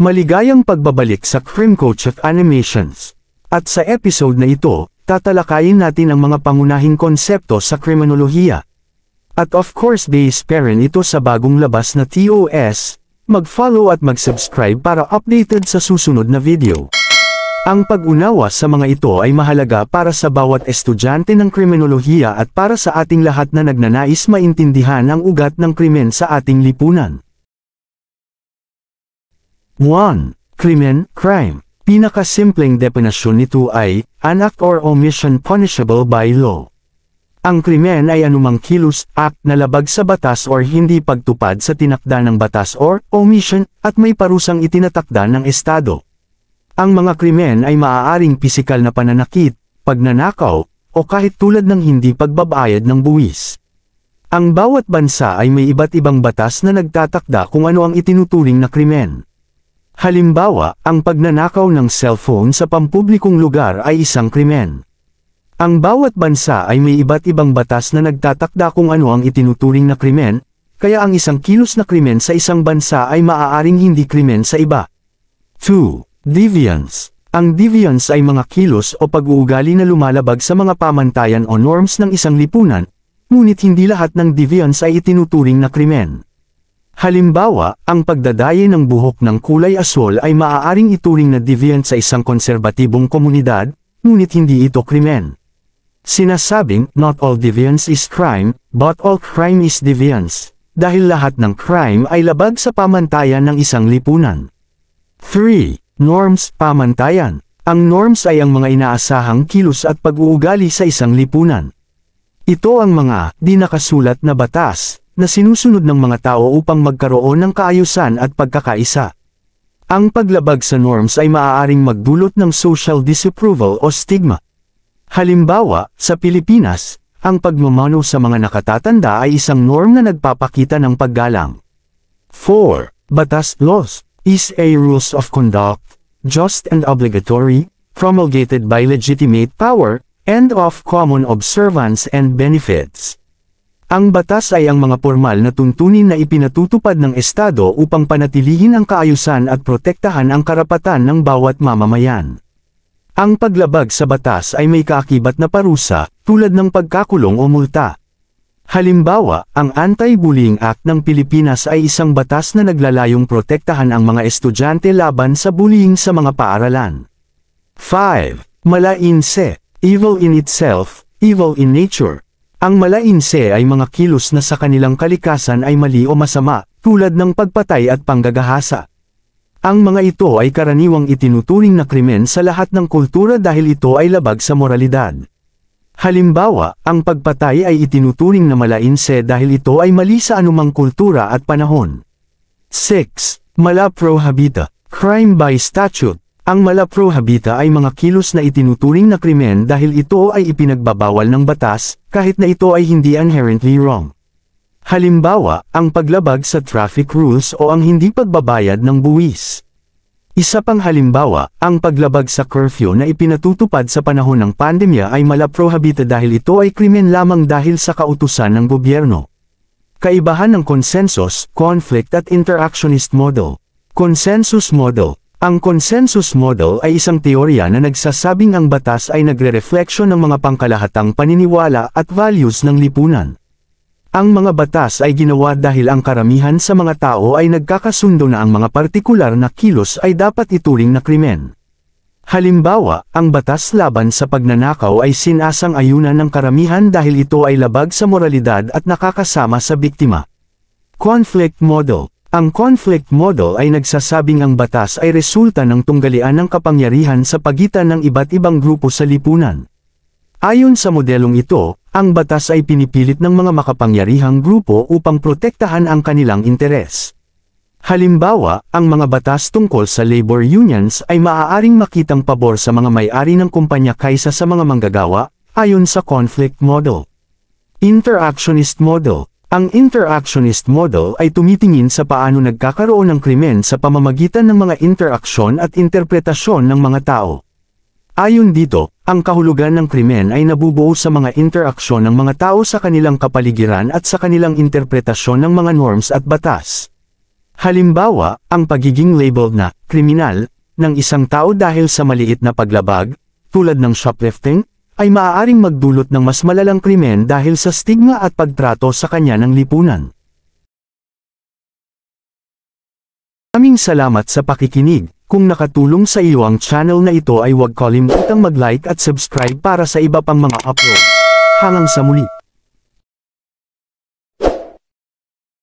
Maligayang pagbabalik sa Crime Coach of Animations. At sa episode na ito, tatalakayin natin ang mga pangunahing konsepto sa kriminolohiya. At of course based pa rin ito sa bagong labas na TOS, mag-follow at mag-subscribe para updated sa susunod na video. Ang pag-unawa sa mga ito ay mahalaga para sa bawat estudyante ng kriminolohiya at para sa ating lahat na nagnanais maintindihan ang ugat ng krimen sa ating lipunan. 1. Krimen, crime. Pinakasimpleng definasyon nito ay, an act or omission punishable by law. Ang krimen ay anumang kilos, act na labag sa batas or hindi pagtupad sa tinakda ng batas or omission, at may parusang itinatakda ng Estado. Ang mga krimen ay maaaring pisikal na pananakit, pagnanakaw, o kahit tulad ng hindi pagbabayad ng buwis. Ang bawat bansa ay may iba't ibang batas na nagtatakda kung ano ang itinuturing na krimen. Halimbawa, ang pagnanakaw ng cellphone sa pampublikong lugar ay isang krimen. Ang bawat bansa ay may iba't ibang batas na nagtatakda kung ano ang itinuturing na krimen, kaya ang isang kilos na krimen sa isang bansa ay maaaring hindi krimen sa iba. 2. Deviance. Ang deviance ay mga kilos o pag-uugali na lumalabag sa mga pamantayan o norms ng isang lipunan, ngunit hindi lahat ng deviance ay itinuturing na krimen. Halimbawa, ang pagdadaye ng buhok ng kulay asol ay maaaring ituring na deviant sa isang konserbatibong komunidad, ngunit hindi ito krimen. Sinasabing, not all deviance is crime, but all crime is deviance, dahil lahat ng crime ay labag sa pamantayan ng isang lipunan. 3. Norms, pamantayan. Ang norms ay ang mga inaasahang kilos at pag-uugali sa isang lipunan. Ito ang mga di nakasulat na batas na sinusunod ng mga tao upang magkaroon ng kaayusan at pagkakaisa. Ang paglabag sa norms ay maaaring magdulot ng social disapproval o stigma. Halimbawa, sa Pilipinas, ang pagmamano sa mga nakatatanda ay isang norm na nagpapakita ng paggalang. 4. Batas, laws, is a rules of conduct, just and obligatory, promulgated by legitimate power, and of common observance and benefits. Ang batas ay ang mga pormal na tuntunin na ipinatutupad ng Estado upang panatilihin ang kaayusan at protektahan ang karapatan ng bawat mamamayan. Ang paglabag sa batas ay may kaakibat na parusa, tulad ng pagkakulong o multa. Halimbawa, ang Anti-Bullying Act ng Pilipinas ay isang batas na naglalayong protektahan ang mga estudyante laban sa bullying sa mga paaralan. 5. Malainse. Evil in itself, evil in nature. Ang malainse ay mga kilos na sa kanilang kalikasan ay mali o masama, tulad ng pagpatay at panggagahasa. Ang mga ito ay karaniwang itinuturing na krimen sa lahat ng kultura dahil ito ay labag sa moralidad. Halimbawa, ang pagpatay ay itinuturing na malainse dahil ito ay mali sa anumang kultura at panahon. 6. Mala pro habita. Crime by statute. Ang mala pro habita ay mga kilos na itinuturing na krimen dahil ito ay ipinagbabawal ng batas, kahit na ito ay hindi inherently wrong. Halimbawa, ang paglabag sa traffic rules o ang hindi pagbabayad ng buwis. Isa pang halimbawa, ang paglabag sa curfew na ipinatutupad sa panahon ng pandemya ay mala pro habita dahil ito ay krimen lamang dahil sa kautusan ng gobyerno. Kaibahan ng consensus, conflict at interactionist model. Consensus model. Ang consensus model ay isang teorya na nagsasabing ang batas ay nagre-refleksyon ng mga pangkalahatang paniniwala at values ng lipunan. Ang mga batas ay ginawa dahil ang karamihan sa mga tao ay nagkakasundo na ang mga partikular na kilos ay dapat ituring na krimen. Halimbawa, ang batas laban sa pagnanakaw ay sinasang-ayunan ng karamihan dahil ito ay labag sa moralidad at nakakasama sa biktima. Conflict model. Ang conflict model ay nagsasabing ang batas ay resulta ng tunggalian ng kapangyarihan sa pagitan ng iba't ibang grupo sa lipunan. Ayon sa modelong ito, ang batas ay pinipilit ng mga makapangyarihang grupo upang protektahan ang kanilang interes. Halimbawa, ang mga batas tungkol sa labor unions ay maaaring makitang pabor sa mga may-ari ng kumpanya kaysa sa mga manggagawa, ayon sa conflict model. Interactionist model. Ang interactionist model ay tumitingin sa paano nagkakaroon ng krimen sa pamamagitan ng mga interaksyon at interpretasyon ng mga tao. Ayon dito, ang kahulugan ng krimen ay nabubuo sa mga interaksyon ng mga tao sa kanilang kapaligiran at sa kanilang interpretasyon ng mga norms at batas. Halimbawa, ang pagiging labeled na kriminal ng isang tao dahil sa maliit na paglabag, tulad ng shoplifting, ay maaaring magdulot ng mas malalang krimen dahil sa stigma at pagtrato sa kanya ng lipunan. Maraming salamat sa pakikinig. Kung nakatulong sa iyo ang channel na ito ay huwag kalimutang mag-like at subscribe para sa iba pang mga upload. Hanggang sa muli.